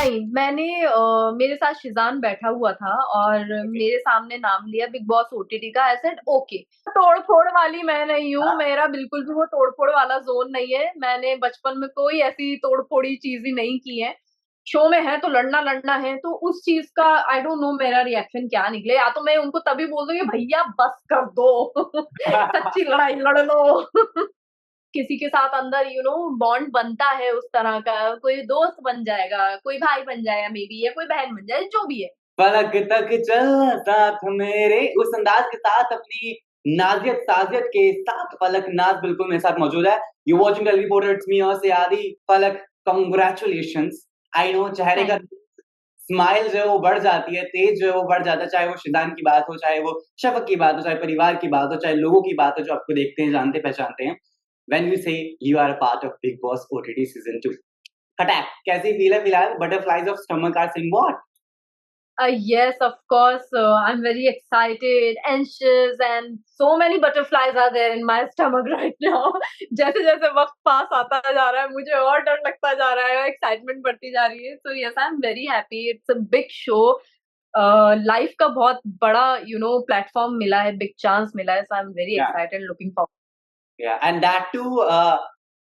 नहीं, मैंने मेरे साथ शिज़ान बैठा हुआ था और ओके। मेरे सामने नाम लिया बिग बॉस ओटीटी का। I said okay. तोड़-फोड़ वाली मैं नहीं हूँ, हाँ, मेरा बिल्कुल भी वो तोड़-फोड़ वाला ज़ोन नहीं है। मैंने बचपन में कोई ऐसी तोड़-फोड़ी चीज़ ही नहीं की है। शो में है तो लड़ना-लड़ना है, तो उस चीज़ का आई डोंट नो मेरा रिएक्शन क्या निकले। या तो मैं उनको तभी बोल दूँगी भैया बस कर दो, सच्ची लड़ाई लड़ लो। किसी के साथ अंदर बॉन्ड बनता है उस तरह का, कोई दोस्त बन जाएगा, कोई भाई बन जाएगा मे बी या कोई बहन बन जाए, जो भी है। पलक तक चल साथ मेरे उस अंदाज़ के साथ अपनी नाज़ियत साज़ियत के साथ पलक नाज़ बिल्कुल मेरे साथ मौजूद है। You watching Telly Reporter it's me your सयादी पलक कांग्रेचुलेशंस। आई नो चेहरे का थैंक स्माइल जो है वो बढ़ जाती है, तेज जो है वो बढ़ जाता है, चाहे वो शिदान की बात हो, चाहे वो शफ़क़ की बात हो, चाहे परिवार की बात हो, चाहे लोगों की बात हो जो आपको देखते हैं, जानते, पहचानते हैं। When we say you are a part of Bigg Boss OTT season 2 फटाक कैसी फ़ील है फिलहाल? Butterflies of stomach are saying what? Yes, of course. I'm very excited, anxious, and so many butterflies are there in my stomach right now. जैसे-जैसे वक़्त पास आता जा रहा है, मुझे और डर लगता जा रहा है, एक्साइटमेंट बढ़ती जा रही है। So yes, I'm very happy. It's a big show. Life का बहुत बड़ा प्लेटफ़ॉर्म मिला है, बिग चांस मिला है, so I'm very Yeah. excited, looking forward. Yeah, and that too,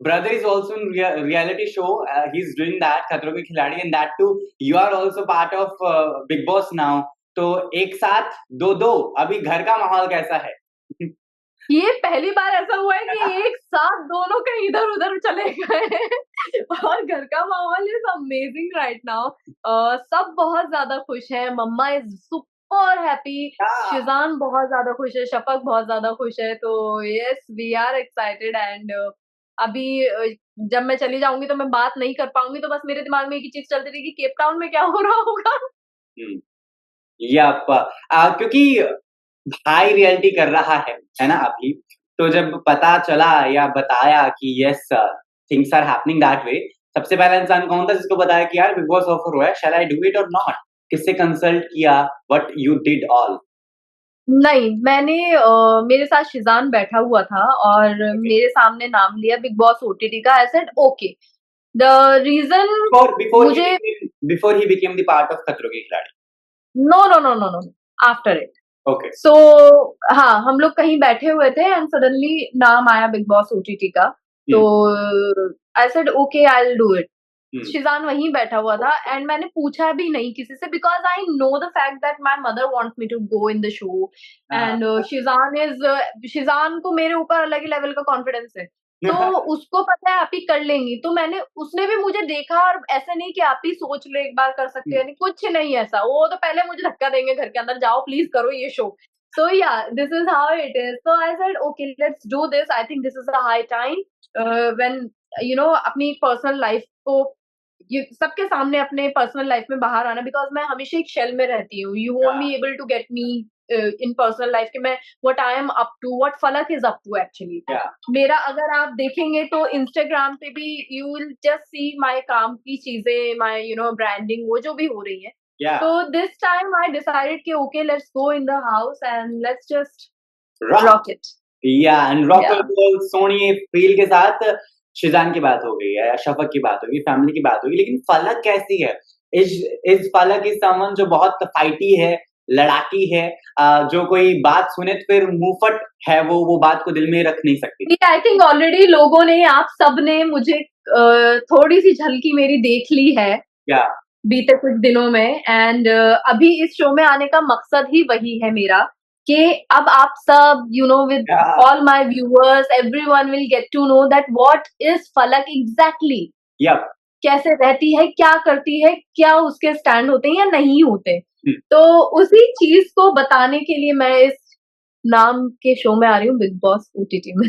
brother is also in reality show. He's doing that खतरों के खिलाड़ी, and that too, you are also part of Big Boss now. तो एक साथ दो-दो, अभी घर का माहौल कैसा है? ये पहली बार ऐसा हुआ है कि एक साथ दोनों कहीं इधर-उधर चले गए और घर का माहौल इज़ अमेजिंग राइट नाउ। सब बहुत ज़्यादा खुश हैं, मम्मा इज़ सुपर हैप्पी, हाँ, शिज़ान बहुत ज़्यादा खुश है, शफ़क़ बहुत ज़्यादा खुश है, तो yes we are excited and अभी जब मैं चली जाऊँगी तो मैं बात नहीं कर पाऊँगी, तो बस मेरे दिमाग में एक ही चीज़ चलती रहेगी केप टाउन में क्या हो रहा होगा? हुँ, यप क्योंकि भाई रियलिटी कर रहा है ना अभी? तो जब पता चला या बताया कि yes things are happening that way, सबसे पहला इंसान कौन था जिसको बताया कि यार बिग बॉस ऑफर हुआ है, शैल आई डू इट और नॉट? किससे कंसल्ट किया? What you did all? नहीं, मैंने मेरे साथ शिज़ान बैठा हुआ था और ओके, मेरे सामने नाम लिया बिग बॉस ओटीटी का। I said okay. The reason मुझे before he became the part of Khatron Ke Khiladi. No, no, no, no, no, after it. Okay, so हाँ, हम लोग कहीं बैठे हुए थे एंड सडनली नाम आया बिग बॉस ओटीटी का। तो हुँ, I said okay I will do it. हुँ, शिज़ान वहीं बैठा हुआ था एंड मैंने पूछा भी नहीं किसी से because I know the fact that my mother wants me to go in the show हाँ, एंड शिज़ान को मेरे ऊपर अलग ही लेवल का कॉन्फिडेंस है। तो उसको पता है आप ही कर लेंगी, तो मैंने उसने भी मुझे देखा और ऐसा नहीं कि आप ही सोच लो एक बार कर सकते हुँ, हो, यानी कुछ नहीं ऐसा। वो तो पहले मुझे धक्का देंगे घर के अंदर, जाओ प्लीज़ करो ये show. So yeah, this is how it is. So I said, okay, let's do this. I think this is a high time when अपनी पर्सनल लाइफ को ये सबके सामने अपने पर्सनल लाइफ में बाहर आना बिकॉज़ मैं हमेशा एक शेल में रहती हूँ। You won't be able to get me in personal life कि मैं what I am up to, what Falak is up to actually. या मेरा अगर आप देखेंगे तो इंस्टाग्राम पे भी you will just see my काम की चीज़ें, माय ब्रांडिंग वो जो भी हो रही है। या तो दिस टाइम आई डिसाइडेड कि okay let's go in the house and let's just rock rock it. या एंड रॉक या सोनी फील के साथ शिज़ान की बात हो गई है, शफ़क़ की बात होगी, फैमिली की बात होगी, लेकिन फलक कैसी है? इज इज फलक इज़ समवन जो बहुत फाइटी है, लड़ाकी है जो कोई बात सुने तो फिर मुँहफट है वो बात को दिल में रख नहीं सकती। आई थिंक ऑलरेडी लोगों ने आप सब ने मुझे थोड़ी-सी झलकी मेरी देख ली है या बीते कुछ दिनों में एंड अभी इस शो में आने का मकसद ही वही है मेरा कि अब आप सब विद या all my viewers everyone will get to know that what is Falak exactly. Yup कैसे रहती है, क्या करती है, क्या उसके स्टैंड होते हैं या नहीं होते। हुँ, तो उसी चीज़ को बताने के लिए मैं इस नाम के शो में आ रही हूँ बिग बॉस ओटीटी में।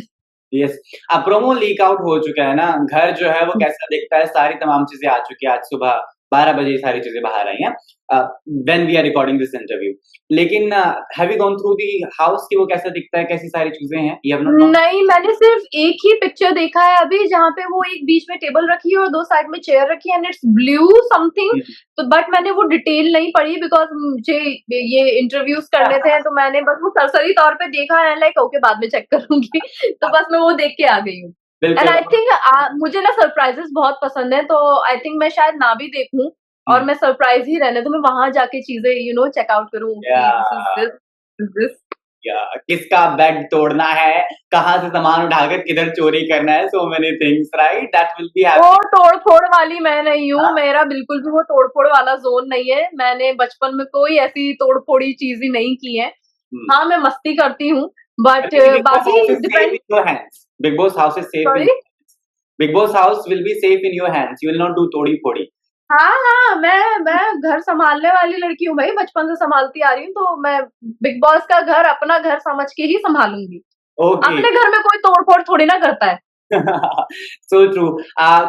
यस प्रोमो लीक आउट हो चुका है ना, घर जो है वो कैसा दिखता है, सारी तमाम चीज़ें आ चुकी है, आज सुबह 12 बजे ये सारी चीज़ें बाहर आई हैं when we are recording this interview. लेकिन have you gone through the house कि वो कैसा दिखता है, कैसी सारी चीज़ें हैं? यू हैव नॉट गॉन नहीं, मैंने सिर्फ़ एक ही पिक्चर देखा है अभी जहाँ पे वो एक बीच में टेबल रखी है और 2 साइड में चेयर रखी है एंड इट्स ब्लू समथिंग। हुँ, तो बट मैंने वो डिटेल नहीं पढ़ी बिकॉज़ मुझे ये इंटरव्यूज़ करने थे तो मैंने बस वो सरसरी तौर पे देखा एंड लाइक ओके बाद में चेक करूँगी। तो बस मैं वो देख के आ गई हूँ। एंड बिल्कुल। आई थिंक मुझे ना सरप्राइज़ेज़ बहुत पसंद है तो आई थिंक मैं शायद ना भी देखूँ और हुँ, मैं सरप्राइज़ ही रहने दूँ, मैं वहाँ जाके चीज़ें चेक आउट करूँ कि या दिस इज़ दिस। या किसका बेड तोड़ना है, कहाँ से सामान उठाकर किधर चोरी करना है, so many things right that will be वो हैपनिंग। तोड़-फोड़ वाली मैं नहीं हूँ, हाँ, मेरा बिल्कुल भी वो तोड़-फोड़ वाला ज़ोन नहीं है। मैंने बचपन में कोई ऐसी तोड़-फोड़ी चीज़ ही नहीं की है। हुँ, हाँ, मैं मस्ती करती हूँ, बट लेकिन बिग बॉस हाउस बाकी is safe depend. In your hands, Bigg Boss house is safe in sorry? Your hands, Bigg Boss house will be safe in your hands, you will not do तोड़ी-फोड़ी। हाँ, हाँ, मैं घर सँभालने वाली लड़की हूँ भई, बचपन से सँभालती आ रही हूँ, तो मैं बिग बॉस का घर अपना घर समझ के ही सँभालूँगी। ओके। अपने घर में कोई तोड़-फोड़ थोड़ी ना करता है। So true.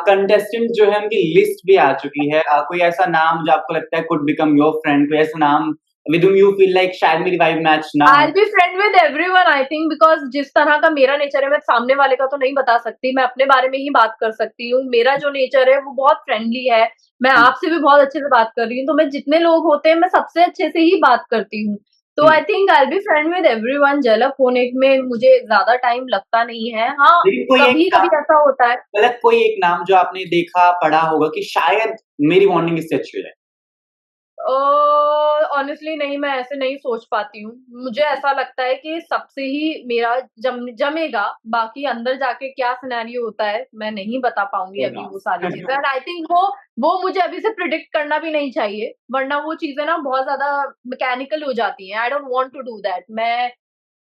कंटेस्टेंट जो है उनकी लिस्ट भी आ चुकी है। कोई ऐसा नाम जो आपको लगता है कुड बिकम योर फ्रेंड, कोई ऐसा नाम विद व्हॉम यू फील लाइक शायद मेरी वाइब मैच ना आई हो? Will be friend with everyone I think, because जिस तरह का मेरा नेचर है, मैं सामने वाले का तो नहीं बता सकती, मैं अपने बारे में ही बात कर सकती हूँ। मेरा जो नेचर है वो बहुत फ्रेंडली है, मैं हुँ, आपसे भी बहुत अच्छे से बात कर रही हूँ, तो मैं जितने लोग होते हैं मैं सबसे अच्छे से ही बात करती हूँ। तो हुँ। I think I will be friend with everyone, जेलफ होने में मुझे ज़्यादा टाइम लगता नहीं है। हाँ, लेकिन कोई एक नाम कभी-कभी ऐसा होता है। मतलब कोई एक नाम जो आपने देखा, पढ़ा होगा कि शायद मेरी बॉन्डिंग इससे अच्छी हो जाए? अ, ऑनेस्टली नहीं, मैं ऐसे नहीं सोच पाती हूँ। मुझे ऐसा लगता है कि सबसे ही मेरा जमेगा, बाकी अंदर जाके क्या सिनेरियो होता है, मैं नहीं बता पाऊँगी हुँ, अभी वो सारी हुँ, चीज़ें, एंड आई थिंक वो मुझे अभी से प्रिडिक्ट करना भी नहीं चाहिए, वरना वो चीज़ें ना बहुत ज़्यादा मैकेनिकल हो जाती हैं। I don't want to do that.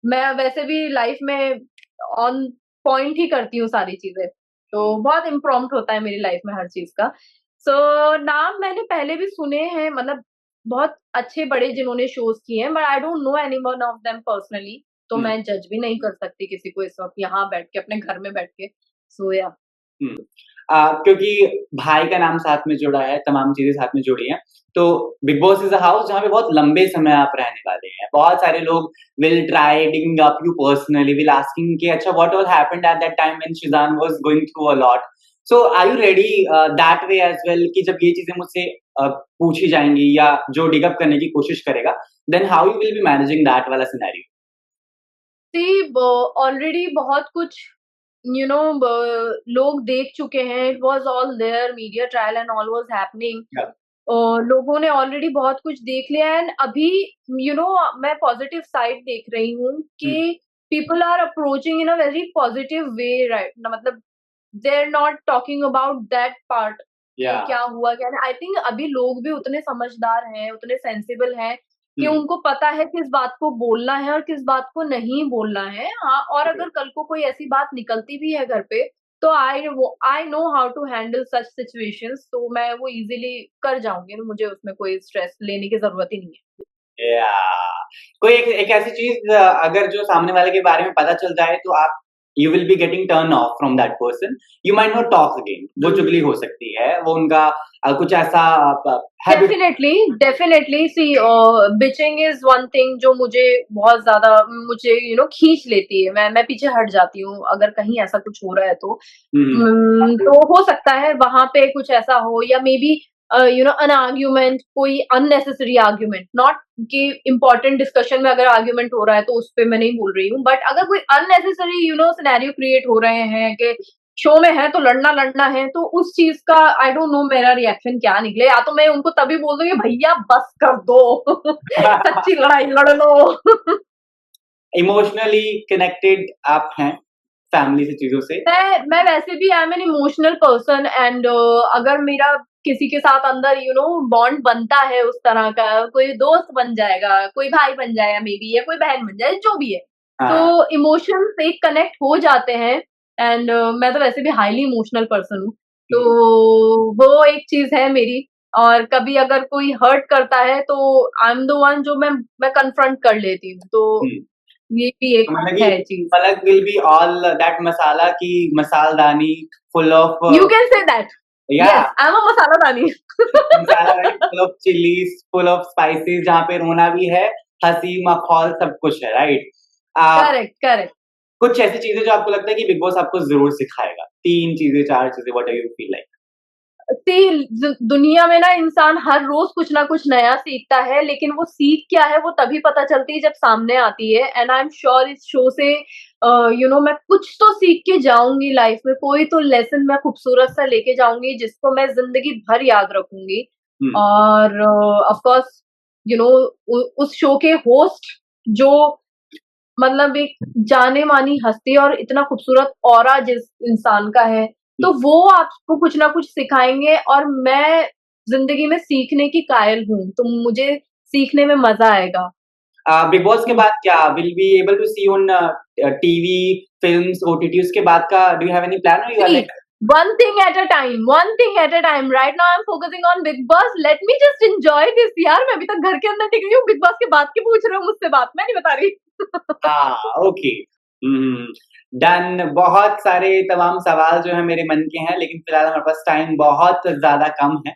मैं वैसे भी लाइफ़ में ऑन पॉइंट ही करती हूँ सारी चीज़ें, तो बहुत इम्प्रॉम्प्ट होता है मेरी लाइफ़ में हर चीज़ का। नाम मैंने पहले भी सुने हैं, मतलब बहुत अच्छे बड़े जिन्होंने शोज़ किए हैं, but I don't know anyone of them personally, तो हुँ, मैं जज भी नहीं कर सकती किसी को इस वक़्त यहाँ बैठ के, अपने घर में बैठ के। सो या हुँ। क्योंकि भाई का नाम साथ में जुड़ा है, तमाम चीज़ें साथ में जुड़ी हैं, तो big boss is a house जहाँ पे बहुत लंबे समय आप रहने वाले हैं। बहुत सारे लोग will try digging up you personally, will asking कि अच्छा what all happened at that time when Sheezan was going through a lot. So are you ready that way as well कि जब ये चीज़ें मुझसे पूछी जाएँगी या जो डिग अप करने की कोशिश करेगा, then how you will be managing that वाला सिनेरियो? सी ब ऑलरेडी बहुत कुछ ब लोग देख चुके हैं, it was all there, media trial and all was happening. या लोगों ने ऑलरेडी बहुत कुछ देख लिया है, एंड अभी यू नो मैं पॉजिटिव साइड देख रही हूँ हुँ, कि people are approaching in a very positive way, right ना, मतलब they are not talking about that part या कि क्या हुआ क्या नहीं। आई थिंक अभी लोग भी उतने समझदार हैं, उतने सेंसिबल हैं कि हुँ, उनको पता है किस बात को बोलना है और किस बात को नहीं बोलना है। हाँ, और ओके। अगर कल को कोई ऐसी बात निकलती भी है घर पे, तो I know how to handle such situations, तो मैं वो इज़िली कर जाऊँगी, तो मुझे उसमें कोई स्ट्रेस लेने की ज़रूरत ही नहीं है। या कोई एक एक ऐसी चीज़ अगर जो सामने वाले के बारे में पता चल जाए तो आप you will be getting turn off from that person, you might not talk again, वो चुगली हो सकती है, वो उनका कुछ ऐसा habit. Definitely, definitely see bitching is one thing जो मुझे बहुत ज़्यादा मुझे खींच लेती है। मैं पीछे हट जाती हूँ, अगर कहीं ऐसा कुछ हो रहा है तो। हुँ, तो हो सकता है वहाँ पे कुछ ऐसा हो, या मेबी एन आर्ग्यूमेंट, कोई अननेसेसरी आर्ग्यूमेंट, नॉट कि इम्पोर्टेंट डिस्कशन में अगर आर्ग्यूमेंट हो रहा है तो उस पे मैं नहीं बोल रही हूँ, बट अगर कोई अननेसेसरी सिनेरियो क्रिएट हो रहे हैं कि शो में है तो लड़ना-लड़ना है, तो उस चीज़ का आई डोंट नो मेरा रिएक्शन क्या निकले, या तो मैं उनको तभी बोल दूँगी भैया बस कर दो, सच्ची लड़ाई लड़ लो। इमोशनली कनेक्टेड आप हैं फैमिली से, चीज़ों से। मैं वैसे भी I am an emotional person, and अगर मेरा किसी के साथ अंदर बॉन्ड बनता है उस तरह का, कोई दोस्त बन जाएगा, कोई भाई बन जाएगा मे बी, या कोई बहन बन जाए, जो भी है। तो हाँ, इमोशंस एक कनेक्ट हो जाते हैं, एंड मैं तो वैसे भी हाईली इमोशनल पर्सन हूँ। तो हुँ, वो एक चीज़ है मेरी, और कभी अगर कोई हर्ट करता है तो आई एम द वन जो मैं कन्फ्रंट कर लेती हूँ। तो हुँ। ये भी एक तो मतलब कि है चीज़। Palak will be all that masala की मसालदानी full of You can say that. या Yes, I'm a masala rani. Masala rice full of chillies, full of spices जहाँ पे रोना भी है, हँसी, मखौल सब कुछ है, राइट? अ, Correct, correct. कुछ ऐसी चीज़ें जो आपको लगता है कि बिग बॉस आपको ज़रूर सिखाएगा? 3 चीज़ें, 4 चीज़ें, what do you feel like? See दुनिया में ना इंसान हर रोज कुछ ना कुछ नया सीखता है, लेकिन वो सीख क्या है वो तभी पता चलती है जब सामने आती है, एंड आई एम श्योर इस शो से मैं कुछ तो सीख के जाऊंगी लाइफ में, कोई तो लेसन मैं खूबसूरत सा लेके जाऊंगी जिसको मैं जिंदगी भर याद रखूंगी। और ऑफ कोर्स यू नो उस शो के होस्ट जो मतलब एक जाने मानी हस्ती और इतना खूबसूरत ऑरा जिस इंसान का है, तो वो आपको कुछ ना कुछ सिखाएंगे और मैं जिंदगी में सीखने की कायल हूँ, तो मुझे सीखने में मजा आएगा। बिग बॉस के बाद क्या will be able to see on TV, films, OTT उसके बाद का do you have any plan और you are See, like one thing at a time, one thing at a time. Right now I'm focusing on Big Boss. Let me just enjoy this. यार मैं अभी तक घर के अंदर टिक रही हूँ, बिग बॉस के बाद के पूछ रहे हो मुझसे बात, मैं नहीं बता रही। हाँ, ओके। डन। बहुत सारे तमाम सवाल जो है मेरे मन के हैं, लेकिन फिलहाल हमारे पास टाइम बहुत ज़्यादा कम है।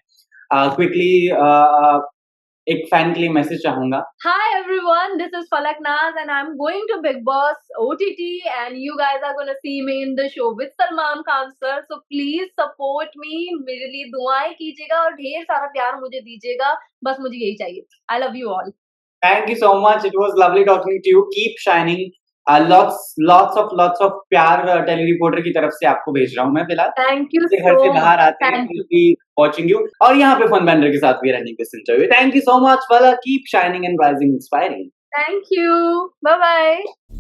क्विकली एक फैन के लिए मैसेज चाहूँगा। Hi everyone, this is Falak Naz and I'm going to Big Boss OTT and you guys are gonna see me in the show with Salman Khan sir. So please support me. मेरे लिए दुआएं कीजिएगा और ढेर सारा प्यार मुझे दीजिएगा। बस मुझे यही चाहिए। I love you all. Thank you so much. It was lovely talking to you. Keep shining. Lots of प्यार टेली रिपोर्टर की तरफ से आपको भेज रहा हूँ मैं फिलहाल। Thank you घर so से बाहर much. आते हैं, Thank we'll you. be watching you. और यहाँ पे फन बैंडर के साथ भी running this interview. Thank you so much, Falak. Keep shining and rising, inspiring. Thank you. Bye bye.